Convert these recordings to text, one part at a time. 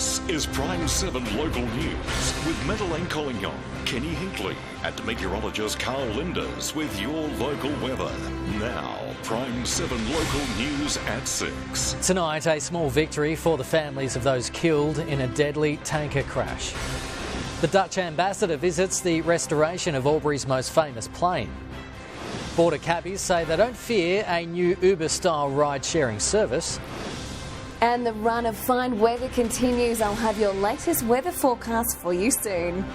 This is PRIME7 Local News with Madeleine Collignon, Kenny Hinkley and meteorologist Carl Linders with your local weather. Now, PRIME7 Local News at 6. Tonight, a small victory for the families of those killed in a deadly tanker crash. The Dutch ambassador visits the restoration of Albury's most famous plane. Border cabbies say they don't fear a new Uber-style ride-sharing service. And the run of fine weather continues. I'll have your latest weather forecast for you soon.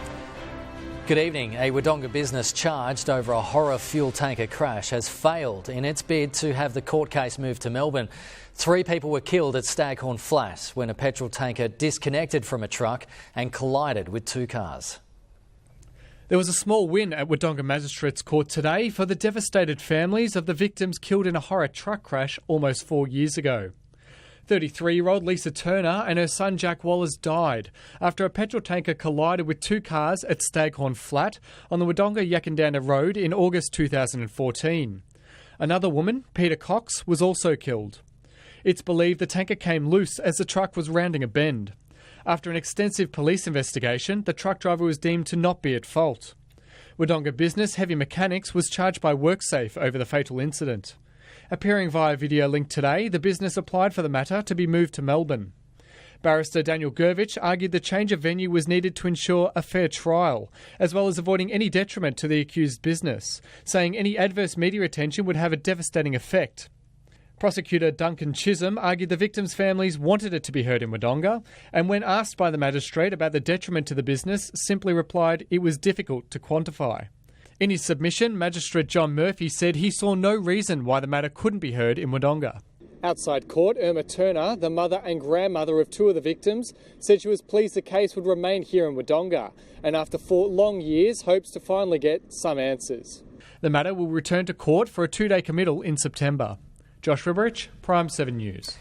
Good evening. A Wodonga business charged over a horror fuel tanker crash has failed in its bid to have the court case moved to Melbourne. 3 people were killed at Staghorn Flat when a petrol tanker disconnected from a truck and collided with 2 cars. There was a small win at Wodonga Magistrates Court today for the devastated families of the victims killed in a horror truck crash almost 4 years ago. 33-year-old Lisa Turner and her son Jack Wallace died after a petrol tanker collided with 2 cars at Staghorn Flat on the Wodonga-Yakandana Road in August 2014. Another woman, Peter Cox, was also killed. It's believed the tanker came loose as the truck was rounding a bend. After an extensive police investigation, the truck driver was deemed to not be at fault. Wodonga business Heavy Mechanics was charged by WorkSafe over the fatal incident. Appearing via video link today, the business applied for the matter to be moved to Melbourne. Barrister Daniel Gurvich argued the change of venue was needed to ensure a fair trial, as well as avoiding any detriment to the accused business, saying any adverse media attention would have a devastating effect. Prosecutor Duncan Chisholm argued the victims' families wanted it to be heard in Wodonga, and when asked by the magistrate about the detriment to the business, simply replied it was difficult to quantify. In his submission, Magistrate John Murphy said he saw no reason why the matter couldn't be heard in Wodonga. Outside court, Irma Turner, the mother and grandmother of 2 of the victims, said she was pleased the case would remain here in Wodonga, and after 4 long years, hopes to finally get some answers. The matter will return to court for a 2-day committal in September. Josh Riberich, PRIME7 News.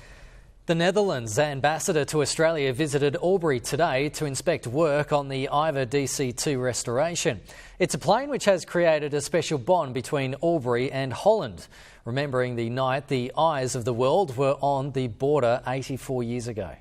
The Netherlands ambassador to Australia visited Albury today to inspect work on the Ivor DC-2 restoration. It's a plane which has created a special bond between Albury and Holland, remembering the night the eyes of the world were on the border 84 years ago.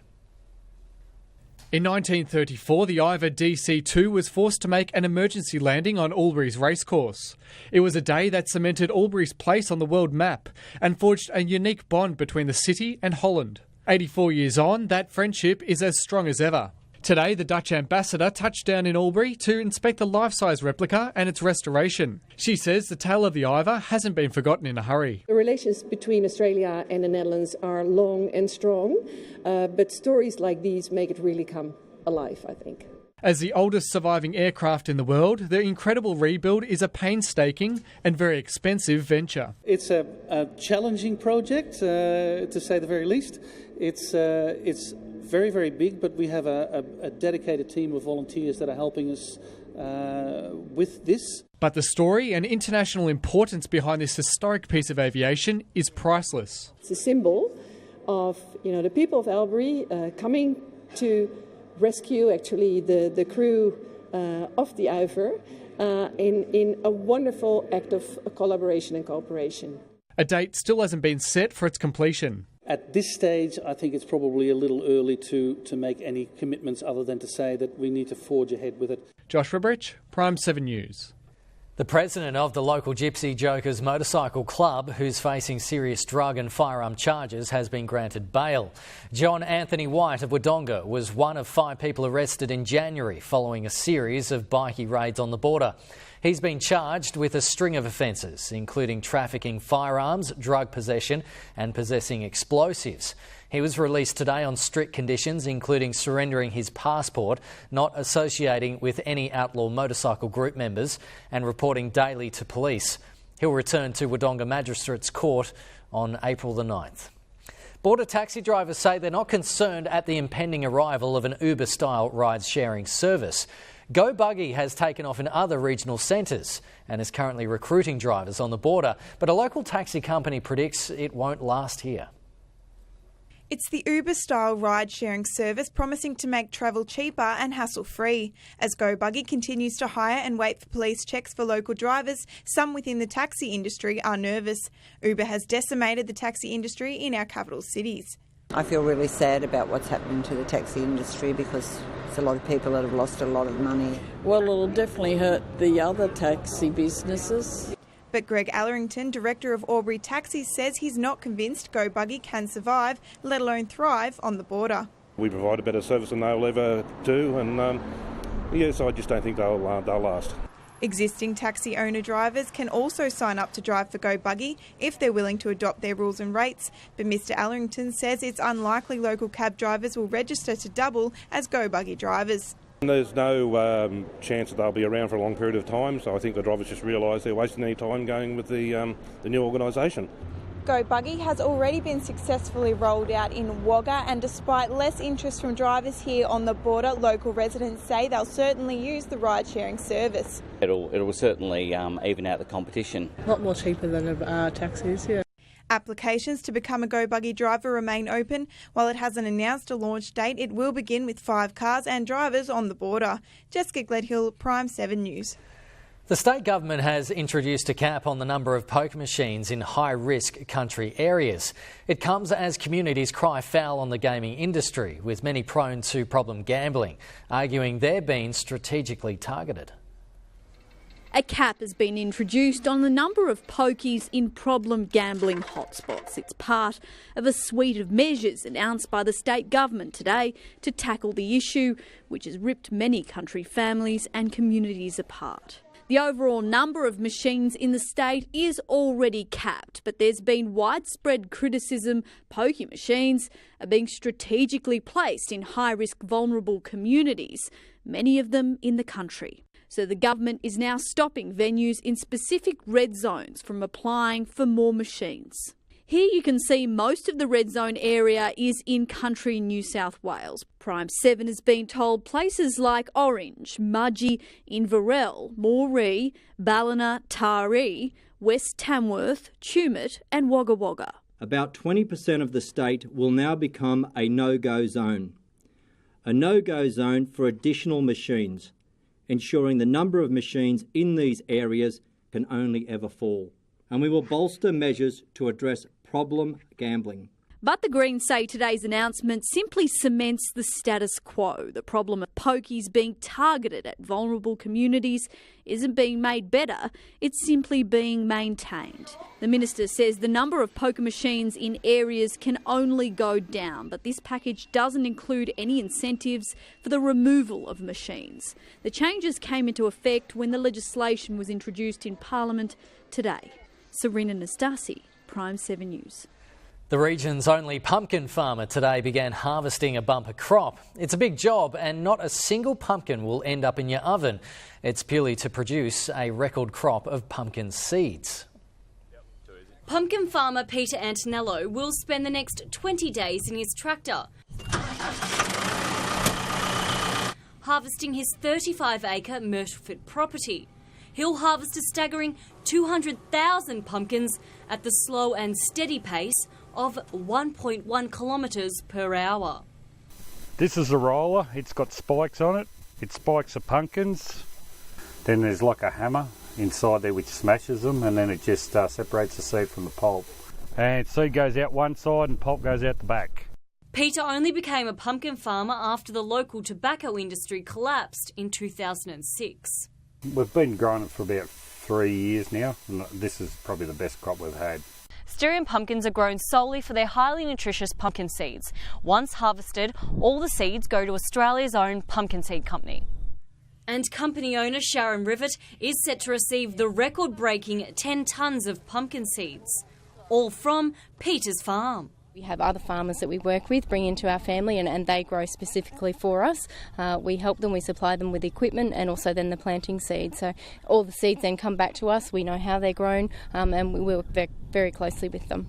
In 1934, the Ivor DC-2 was forced to make an emergency landing on Albury's racecourse. It was a day that cemented Albury's place on the world map and forged a unique bond between the city and Holland. 84 years on, that friendship is as strong as ever. Today, the Dutch ambassador touched down in Albury to inspect the life-size replica and its restoration. She says the tale of the Ivor hasn't been forgotten in a hurry. The relations between Australia and the Netherlands are long and strong, but stories like these make it really come alive, I think. As the oldest surviving aircraft in the world, the incredible rebuild is a painstaking and very expensive venture. It's a challenging project, to say the very least. It's very, very big, but we have a dedicated team of volunteers that are helping us with this. But the story and international importance behind this historic piece of aviation is priceless. It's a symbol of the people of Albury coming to rescue actually the crew of the Ivor in a wonderful act of collaboration and cooperation. A date still hasn't been set for its completion. At this stage, I think it's probably a little early to make any commitments other than to say that we need to forge ahead with it. Josh Riberich, PRIME7 News. The president of the local Gypsy Jokers motorcycle club, who's facing serious drug and firearm charges, has been granted bail. John Anthony White of Wodonga was one of 5 people arrested in January following a series of bikie raids on the border. He's been charged with a string of offences, including trafficking firearms, drug possession and possessing explosives. He was released today on strict conditions, including surrendering his passport, not associating with any outlaw motorcycle group members and reporting daily to police. He'll return to Wodonga Magistrates Court on April the 9th. Border taxi drivers say they're not concerned at the impending arrival of an Uber-style ride-sharing service. GoBuggy has taken off in other regional centres and is currently recruiting drivers on the border, but a local taxi company predicts it won't last here. It's the Uber-style ride-sharing service promising to make travel cheaper and hassle-free. As GoBuggy continues to hire and wait for police checks for local drivers, some within the taxi industry are nervous. Uber has decimated the taxi industry in our capital cities. I feel really sad about what's happening to the taxi industry because there's a lot of people that have lost a lot of money. Well, it'll definitely hurt the other taxi businesses. But Greg Allerington, director of Auburn Tigers, says he's not convinced GoBuggy can survive, let alone thrive, on the border. We provide a better service than they'll ever do, and so I just don't think they'll last. Existing taxi owner-drivers can also sign up to drive for GoBuggy if they're willing to adopt their rules and rates, but Mr Allerington says it's unlikely local cab drivers will register to double as GoBuggy drivers. There's no chance that they'll be around for a long period of time, so I think the drivers just realise they're wasting their time going with the new organisation. GoBuggy has already been successfully rolled out in Wagga, and despite less interest from drivers here on the border, local residents say they'll certainly use the ride-sharing service. It'll certainly even out the competition. A lot more cheaper than taxis, yeah. Applications to become a GoBuggy driver remain open. While it hasn't announced a launch date, it will begin with 5 cars and drivers on the border. Jessica Gledhill, PRIME7 News. The state government has introduced a cap on the number of poker machines in high-risk country areas. It comes as communities cry foul on the gaming industry, with many prone to problem gambling, arguing they're being strategically targeted. A cap has been introduced on the number of pokies in problem gambling hotspots. It's part of a suite of measures announced by the state government today to tackle the issue, which has ripped many country families and communities apart. The overall number of machines in the state is already capped, but there's been widespread criticism pokie machines are being strategically placed in high-risk vulnerable communities, many of them in the country. So the government is now stopping venues in specific red zones from applying for more machines. Here you can see most of the red zone area is in country New South Wales. PRIME7 has been told places like Orange, Mudgee, Inverell, Moree, Ballina, Taree, West Tamworth, Tumut and Wagga Wagga. About 20% of the state will now become a no-go zone. A no-go zone for additional machines, ensuring the number of machines in these areas can only ever fall. And we will bolster measures to address problem gambling. But the Greens say today's announcement simply cements the status quo. The problem of pokies being targeted at vulnerable communities isn't being made better, it's simply being maintained. The minister says the number of poker machines in areas can only go down, but this package doesn't include any incentives for the removal of machines. The changes came into effect when the legislation was introduced in Parliament today. Serena Nastasi, PRIME7 News. The region's only pumpkin farmer today began harvesting a bumper crop. It's a big job and not a single pumpkin will end up in your oven. It's purely to produce a record crop of pumpkin seeds. Pumpkin farmer Peter Antonello will spend the next 20 days in his tractor, harvesting his 35-acre Myrtleford property. He'll harvest a staggering 200,000 pumpkins at the slow and steady pace of 1.1 kilometres per hour. This is a roller. It's got spikes on it. It spikes the pumpkins. Then there's like a hammer inside there which smashes them, and then it just separates the seed from the pulp. And seed goes out one side and pulp goes out the back. Peter only became a pumpkin farmer after the local tobacco industry collapsed in 2006. We've been growing it for about 3 years now, and this is probably the best crop we've had. Styrian pumpkins are grown solely for their highly nutritious pumpkin seeds. Once harvested, all the seeds go to Australia's own pumpkin seed company. And company owner Sharon Rivet is set to receive the record-breaking 10 tonnes of pumpkin seeds, all from Peter's farm. We have other farmers that we work with, bring into our family, and they grow specifically for us. We help them, we supply them with equipment and also then the planting seeds. So all the seeds then come back to us, we know how they're grown, and we work very closely with them.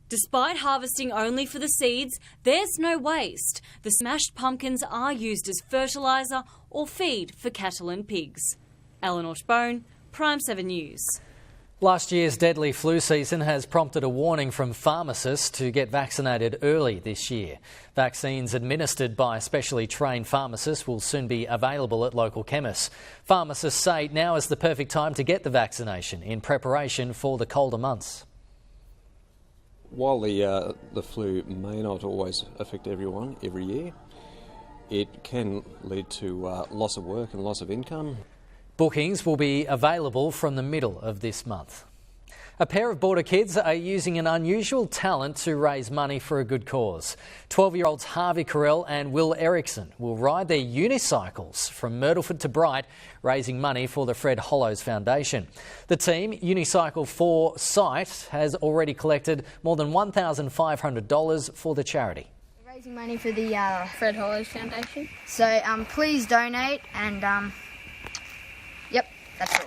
Despite harvesting only for the seeds, there's no waste. The smashed pumpkins are used as fertiliser or feed for cattle and pigs. Eleanor Bone, PRIME7 News. Last year's deadly flu season has prompted a warning from pharmacists to get vaccinated early this year. Vaccines administered by specially trained pharmacists will soon be available at local chemists. Pharmacists say now is the perfect time to get the vaccination in preparation for the colder months. While the flu may not always affect everyone every year, it can lead to loss of work and loss of income. Bookings will be available from the middle of this month. A pair of border kids are using an unusual talent to raise money for a good cause. 12-year-olds Harvey Carell and Will Erickson will ride their unicycles from Myrtleford to Bright, raising money for the Fred Hollows Foundation. The team, Unicycle for Sight, has already collected more than $1,500 for the charity. Raising money for the Fred Hollows Foundation. So please donate and yep, that's all.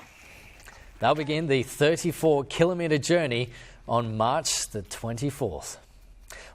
They'll begin the 34-kilometre journey on March the 24th.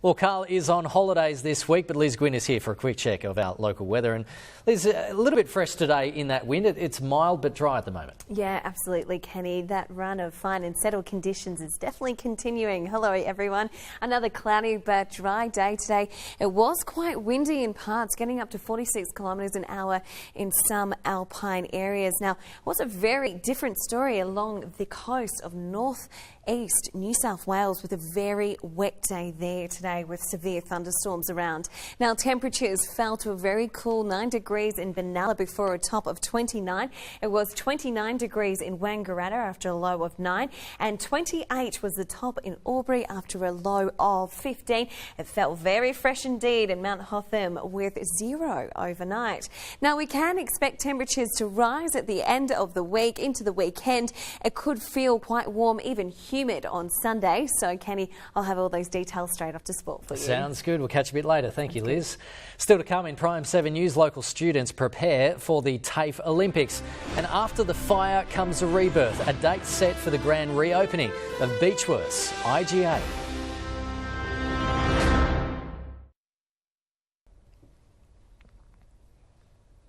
Well, Carl is on holidays this week, but Liz Gwynn is here for a quick check of our local weather. And Liz, a little bit fresh today in that wind. It's mild but dry at the moment. Yeah, absolutely, Kenny. That run of fine and settled conditions is definitely continuing. Hello, everyone. Another cloudy but dry day today. It was quite windy in parts, getting up to 46 kilometres an hour in some alpine areas. Now, it was a very different story along the coast of northeast New South Wales, with a very wet day there today with severe thunderstorms around. Now, temperatures fell to a very cool 9 degrees in Benalla before a top of 29. It was 29 degrees in Wangaratta after a low of 9, and 28 was the top in Albury after a low of 15. It felt very fresh indeed in Mount Hotham with 0 overnight. Now, we can expect temperatures to rise at the end of the week into the weekend. It could feel quite warm, even humid on Sunday. So, Kenny, I'll have all those details straight after sport for you. Sounds good. We'll catch you a bit later. Thank you, Liz. Still to come in PRIME7 News, local students prepare for the TAFE Olympics. And after the fire comes a rebirth. A date set for the grand reopening of Beechworth's IGA.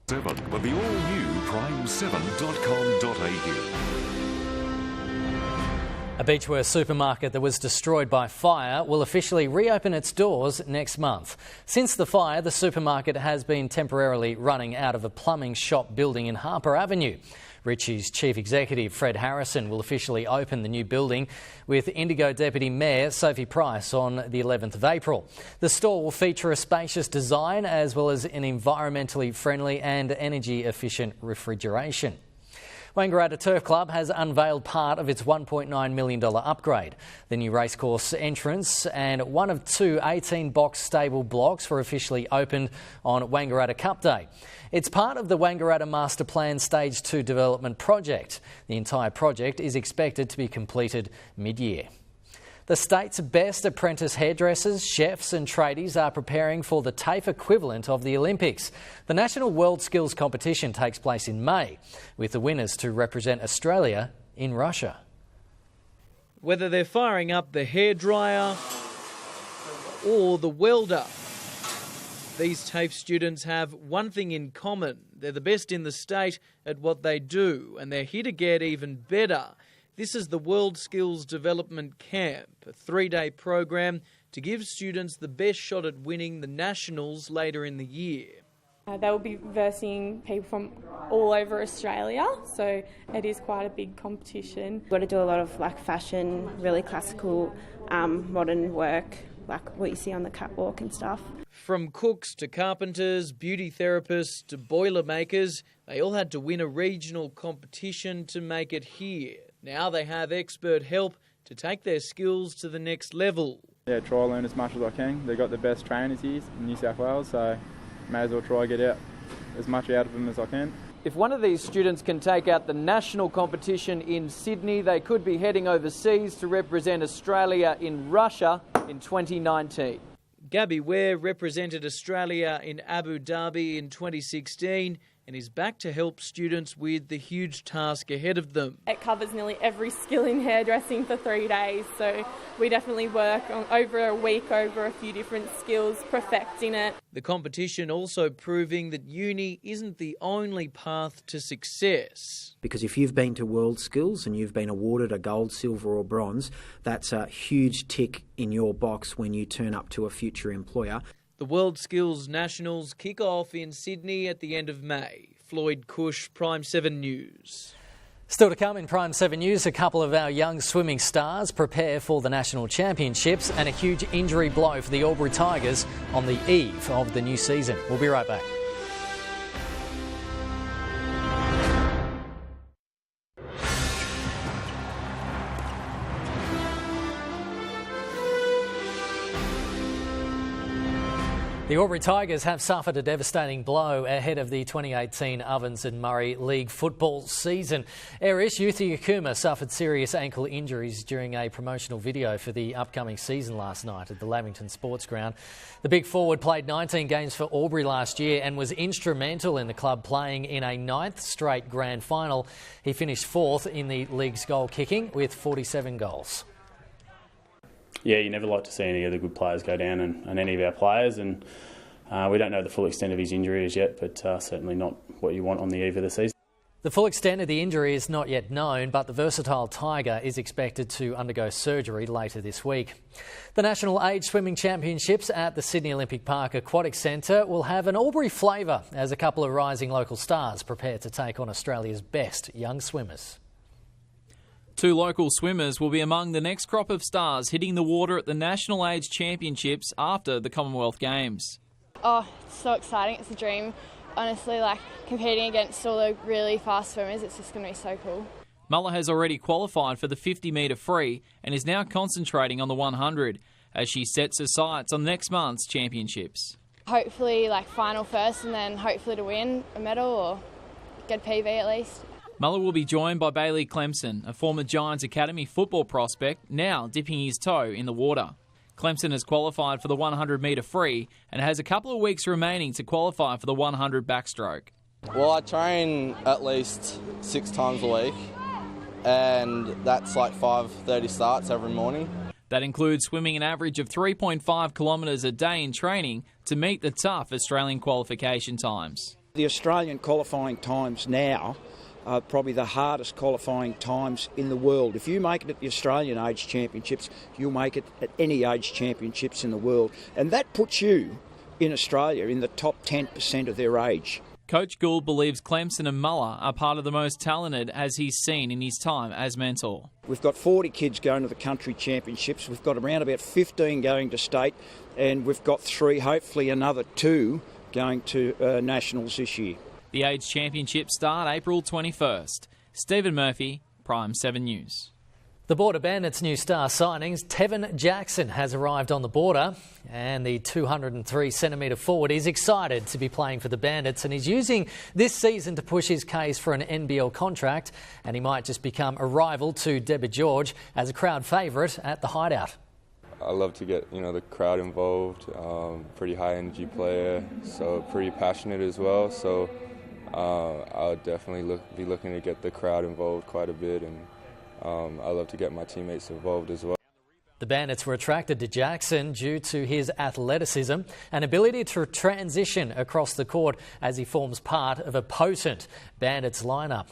With the all-new prime7.com.au. A Beechworth supermarket that was destroyed by fire will officially reopen its doors next month. Since the fire, the supermarket has been temporarily running out of a plumbing shop building in Harper Avenue. Ritchie's Chief Executive Fred Harrison will officially open the new building with Indigo Deputy Mayor Sophie Price on the 11th of April. The store will feature a spacious design as well as an environmentally friendly and energy efficient refrigeration. Wangaratta Turf Club has unveiled part of its $1.9 million upgrade. The new racecourse entrance and one of 2 18-box stable blocks were officially opened on Wangaratta Cup Day. It's part of the Wangaratta Master Plan Stage 2 development project. The entire project is expected to be completed mid-year. The state's best apprentice hairdressers, chefs and tradies are preparing for the TAFE equivalent of the Olympics. The National WorldSkills competition takes place in May, with the winners to represent Australia in Russia. Whether they're firing up the hairdryer or the welder, these TAFE students have one thing in common. They're the best in the state at what they do, and they're here to get even better. This is the WorldSkills Development Camp, a 3-day program to give students the best shot at winning the Nationals later in the year. They will be versing people from all over Australia, so it is quite a big competition. We've got to do a lot of fashion, really classical, modern work, like what you see on the catwalk and stuff. From cooks to carpenters, beauty therapists to boilermakers, they all had to win a regional competition to make it here. Now they have expert help to take their skills to the next level. Yeah, try to learn as much as I can. They've got the best trainers here in New South Wales, so may as well try to get out as much out of them as I can. If one of these students can take out the national competition in Sydney, they could be heading overseas to represent Australia in Russia in 2019. Gabby Ware represented Australia in Abu Dhabi in 2016 and is back to help students with the huge task ahead of them. It covers nearly every skill in hairdressing for 3 days, so we definitely work on over a week over a few different skills, perfecting it. The competition also proving that uni isn't the only path to success. Because if you've been to WorldSkills and you've been awarded a gold, silver or bronze, that's a huge tick in your box when you turn up to a future employer. The WorldSkills Nationals kick off in Sydney at the end of May. Floyd Cush, PRIME7 News. Still to come in Prime 7 News, a couple of our young swimming stars prepare for the National Championships and a huge injury blow for the Auburn Tigers on the eve of the new season. We'll be right back. The Auburn Tigers have suffered a devastating blow ahead of the 2018 Ovens and Murray League football season. Erich Youthia suffered serious ankle injuries during a promotional video for the upcoming season last night at the Lavington Sports Ground. The big forward played 19 games for Albury last year and was instrumental in the club playing in a 9th straight grand final. He finished 4th in the league's goal kicking with 47 goals. Yeah, you never like to see any of the good players go down and any of our players, and we don't know the full extent of his injury as yet, but certainly not what you want on the eve of the season. The full extent of the injury is not yet known, but the versatile Tiger is expected to undergo surgery later this week. The National Age Swimming Championships at the Sydney Olympic Park Aquatic Centre will have an Albury flavour as a couple of rising local stars prepare to take on Australia's best young swimmers. 2 local swimmers will be among the next crop of stars hitting the water at the National Age Championships after the Commonwealth Games. Oh, it's so exciting. It's a dream. Honestly, competing against all the really fast swimmers, it's just going to be so cool. Muller has already qualified for the 50-metre free and is now concentrating on the 100 as she sets her sights on next month's championships. Hopefully, final first, and then hopefully to win a medal or get PV at least. Muller will be joined by Bailey Clemson, a former Giants Academy football prospect, now dipping his toe in the water. Clemson has qualified for the 100-metre free and has a couple of weeks remaining to qualify for the 100 backstroke. Well, I train at least 6 times a week, and that's 5:30 starts every morning. That includes swimming an average of 3.5 kilometres a day in training to meet the tough Australian qualification times. The Australian qualifying times now are probably the hardest qualifying times in the world. If you make it at the Australian Age Championships, you'll make it at any age championships in the world. And that puts you in Australia in the top 10% of their age. Coach Gould believes Clemson and Muller are part of the most talented as he's seen in his time as mentor. We've got 40 kids going to the country championships. We've got around about 15 going to state, and we've got 3, hopefully another 2, going to nationals this year. The Age Championships start April 21st. Stephen Murphy, Prime 7 News. The Border Bandits' new star signings, Tevin Jackson, has arrived on the border, and the 203-centimetre forward is excited to be playing for the Bandits, and he's using this season to push his case for an NBL contract, and he might just become a rival to Deborah George as a crowd favourite at the Hideout. I love to get the crowd involved. Pretty high energy player, so pretty passionate as well. So I'll definitely be looking to get the crowd involved quite a bit, and I love to get my teammates involved as well. The Bandits were attracted to Jackson due to his athleticism and ability to transition across the court as he forms part of a potent Bandits lineup.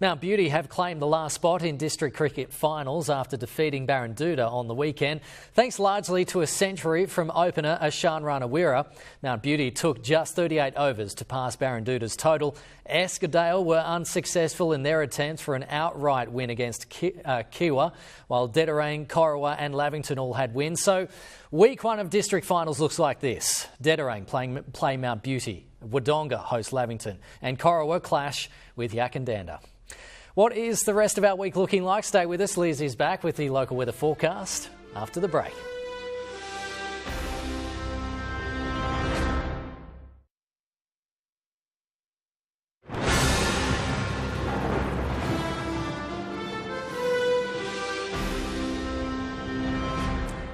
Mount Beauty have claimed the last spot in district cricket finals after defeating Barranduda on the weekend. Thanks largely to a century from opener Ashan Ranawira, Mount Beauty took just 38 overs to pass Barranduda's total. Eskdale were unsuccessful in their attempts for an outright win against Kiwa, while Dedarang, Corowa and Lavington all had wins. So week 1 of district finals looks like this. Dedarang play Mount Beauty, Wodonga host Lavington and Corowa clash with Yakandanda. What is the rest of our week looking like? Stay with us. Liz is back with the local weather forecast after the break.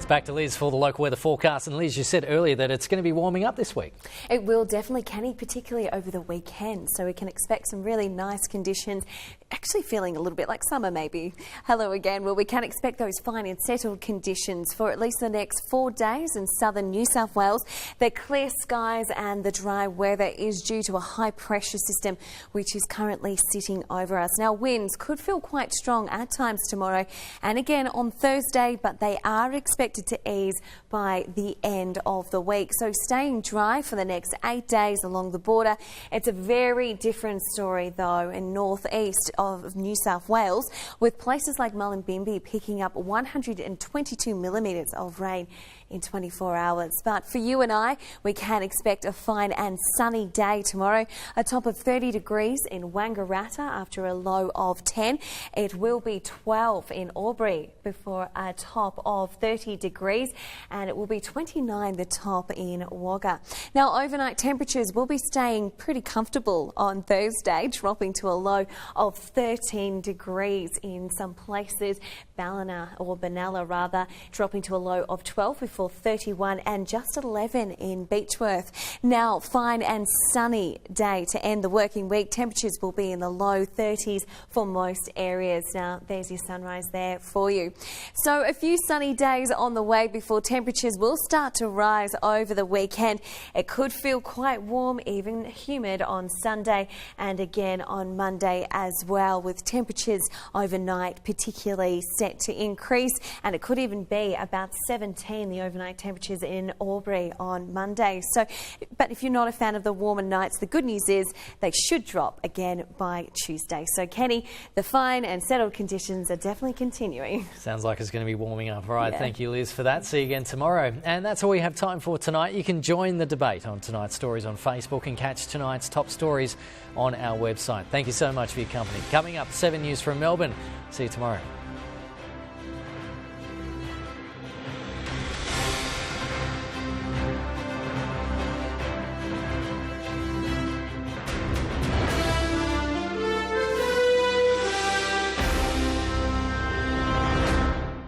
Back to Liz for the local weather forecast. And Liz, you said earlier that it's going to be warming up this week. It will definitely, Kenny, particularly over the weekend. So we can expect some really nice conditions. Actually feeling a little bit like summer maybe. Hello again. Well, we can expect those fine and settled conditions for at least the next 4 days in southern New South Wales. The clear skies and the dry weather is due to a high pressure system which is currently sitting over us. Now, winds could feel quite strong at times tomorrow and again on Thursday, but they are expected expected to ease by the end of the week. So staying dry for the next 8 days along the border. It's a very different story though in northeast of New South Wales, with places like Mullumbimby picking up 122 millimetres of rain in 24 hours. But for you and I, we can expect a fine and sunny day tomorrow. A top of 30 degrees in Wangaratta after a low of 10. It will be 12 in Albury before a top of 30 degrees, and it will be 29 the top in Wagga. Now overnight temperatures will be staying pretty comfortable on Thursday, dropping to a low of 13 degrees in some places. Benalla rather, dropping to a low of 12 before 31 and just 11 in Beechworth. Now, fine and sunny day to end the working week. Temperatures will be in the low 30s for most areas. Now, there's your sunrise there for you. So, a few sunny days on the way before temperatures will start to rise over the weekend. It could feel quite warm, even humid on Sunday and again on Monday as well, with temperatures overnight particularly set to increase, and it could even be about 17 the overnight temperatures in Albury on Monday. So, but if you're not a fan of the warmer nights, the good news is they should drop again by Tuesday. So Kenny, the fine and settled conditions are definitely continuing. Sounds like it's going to be warming up. All right, Yeah. Thank you, Liz, for that. See you again tomorrow. And that's all we have time for tonight. You can join the debate on tonight's stories on Facebook and catch tonight's top stories on our website. Thank you so much for your company. Coming up, 7 News from Melbourne. See you tomorrow.